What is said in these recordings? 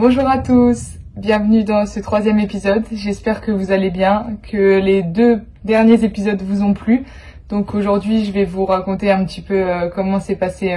Bonjour à tous, bienvenue dans ce 3e épisode. J'espère que vous allez bien, que les 2 derniers épisodes vous ont plu. Donc aujourd'hui, je vais vous raconter un petit peu comment s'est passé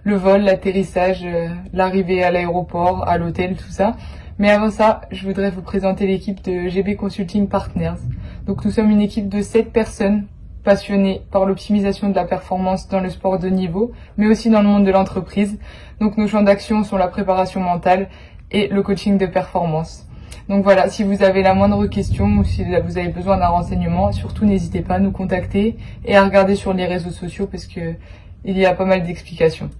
le vol, l'atterrissage, l'arrivée à l'aéroport, à l'hôtel, tout ça. Mais avant ça, je voudrais vous présenter l'équipe de GB Consulting Partners. Donc nous sommes une équipe de 7 personnes passionnés par l'optimisation de la performance dans le sport de niveau, mais aussi dans le monde de l'entreprise. Donc nos champs d'action sont la préparation mentale et le coaching de performance. Donc voilà, si vous avez la moindre question ou si vous avez besoin d'un renseignement, surtout n'hésitez pas à nous contacter et à regarder sur les réseaux sociaux parce que il y a pas mal d'explications.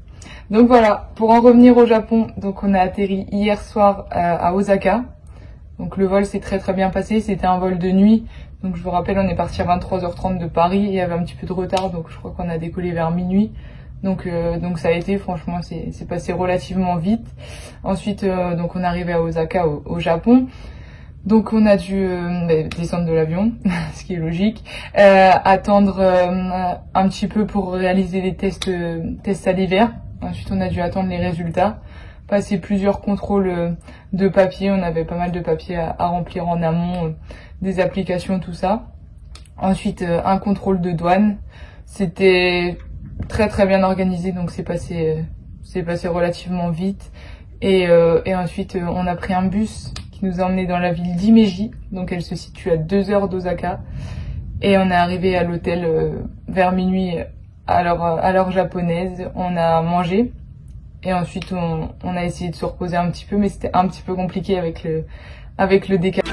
Donc voilà, pour en revenir au Japon, donc on a atterri hier soir à Osaka. Donc le vol s'est très bien passé, c'était un vol de nuit. Donc je vous rappelle, on est parti à 23h30 de Paris, il y avait un petit peu de retard, donc je crois qu'on a décollé vers minuit. Donc ça a été, franchement, c'est passé relativement vite. Ensuite, donc on est arrivé à Osaka, au Japon. Donc on a dû descendre de l'avion, ce qui est logique, attendre un petit peu pour réaliser les tests salivaires. Ensuite, on a dû attendre les résultats, passer plusieurs contrôles de papier. On avait pas mal de papiers à remplir en amont, des applications, tout ça. Ensuite, un contrôle de douane. C'était très bien organisé, donc c'est passé relativement vite. Et ensuite, on a pris un bus qui nous a emmenés dans la ville d'Himeji. Donc elle se situe à 2 heures d'Osaka. Et on est arrivé à l'hôtel vers minuit à l'heure japonaise. On a mangé. Et ensuite, on a essayé de se reposer un petit peu, mais c'était un petit peu compliqué avec le décalage.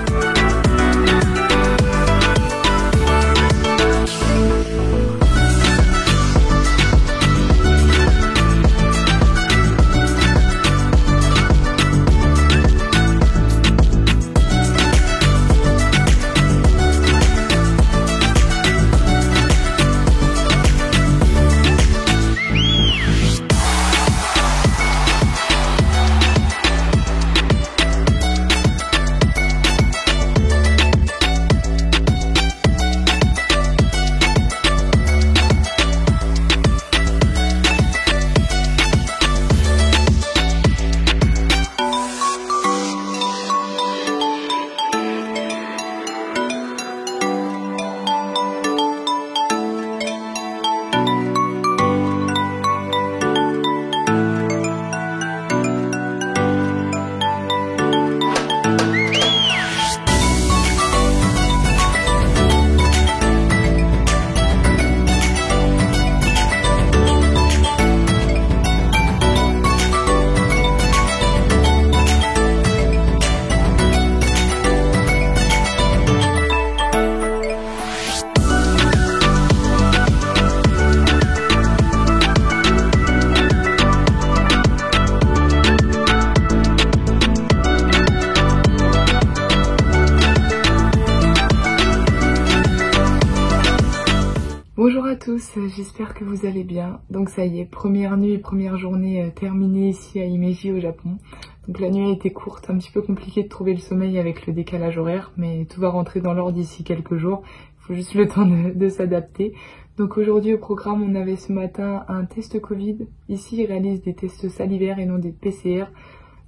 Bonjour à tous, j'espère que vous allez bien. Donc ça y est, première nuit et première journée terminée ici à Himeji au Japon. Donc la nuit a été courte, un petit peu compliqué de trouver le sommeil avec le décalage horaire, mais tout va rentrer dans l'ordre d'ici quelques jours. Il faut juste le temps de s'adapter. Donc aujourd'hui au programme, on avait ce matin un test Covid. Ici, ils réalisent des tests salivaires et non des PCR.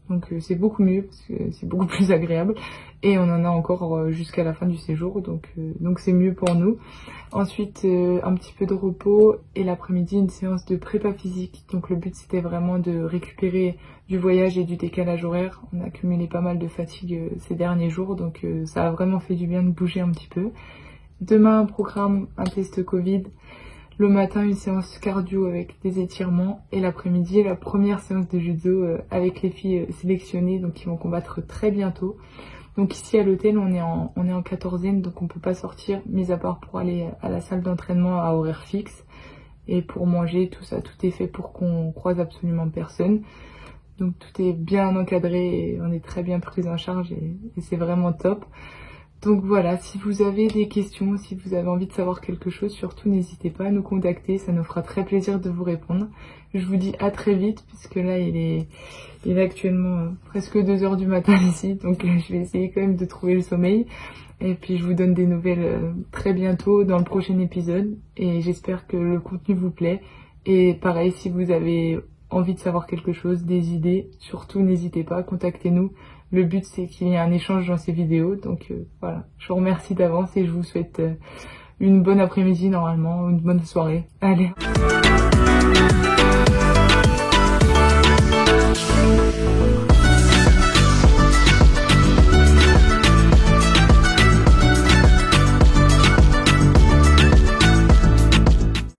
Donc c'est beaucoup mieux parce que c'est beaucoup plus agréable et on en a encore jusqu'à la fin du séjour, donc c'est mieux pour nous. Ensuite un petit peu de repos et l'après-midi une séance de prépa physique. Donc le but c'était vraiment de récupérer du voyage et du décalage horaire. On a accumulé pas mal de fatigue ces derniers jours, donc ça a vraiment fait du bien de bouger un petit peu. Demain un programme, un test Covid. Le matin, une séance cardio avec des étirements et l'après-midi, la première séance de judo avec les filles sélectionnées donc qui vont combattre très bientôt. Donc ici à l'hôtel, on est en 14e, donc on peut pas sortir, mis à part pour aller à la salle d'entraînement à horaire fixe. Et pour manger, tout ça, tout est fait pour qu'on croise absolument personne. Donc tout est bien encadré et on est très bien pris en charge et c'est vraiment top. Donc voilà, si vous avez des questions, si vous avez envie de savoir quelque chose, surtout n'hésitez pas à nous contacter, ça nous fera très plaisir de vous répondre. Je vous dis à très vite, puisque là il est actuellement presque 2 heures du matin ici, donc je vais essayer quand même de trouver le sommeil. Et puis je vous donne des nouvelles très bientôt dans le prochain épisode, et j'espère que le contenu vous plaît. Et pareil, si vous avez envie de savoir quelque chose, des idées, surtout n'hésitez pas, contactez-nous. Le but c'est qu'il y ait un échange dans ces vidéos, donc voilà. Je vous remercie d'avance et je vous souhaite une bonne après-midi normalement, une bonne soirée. Allez.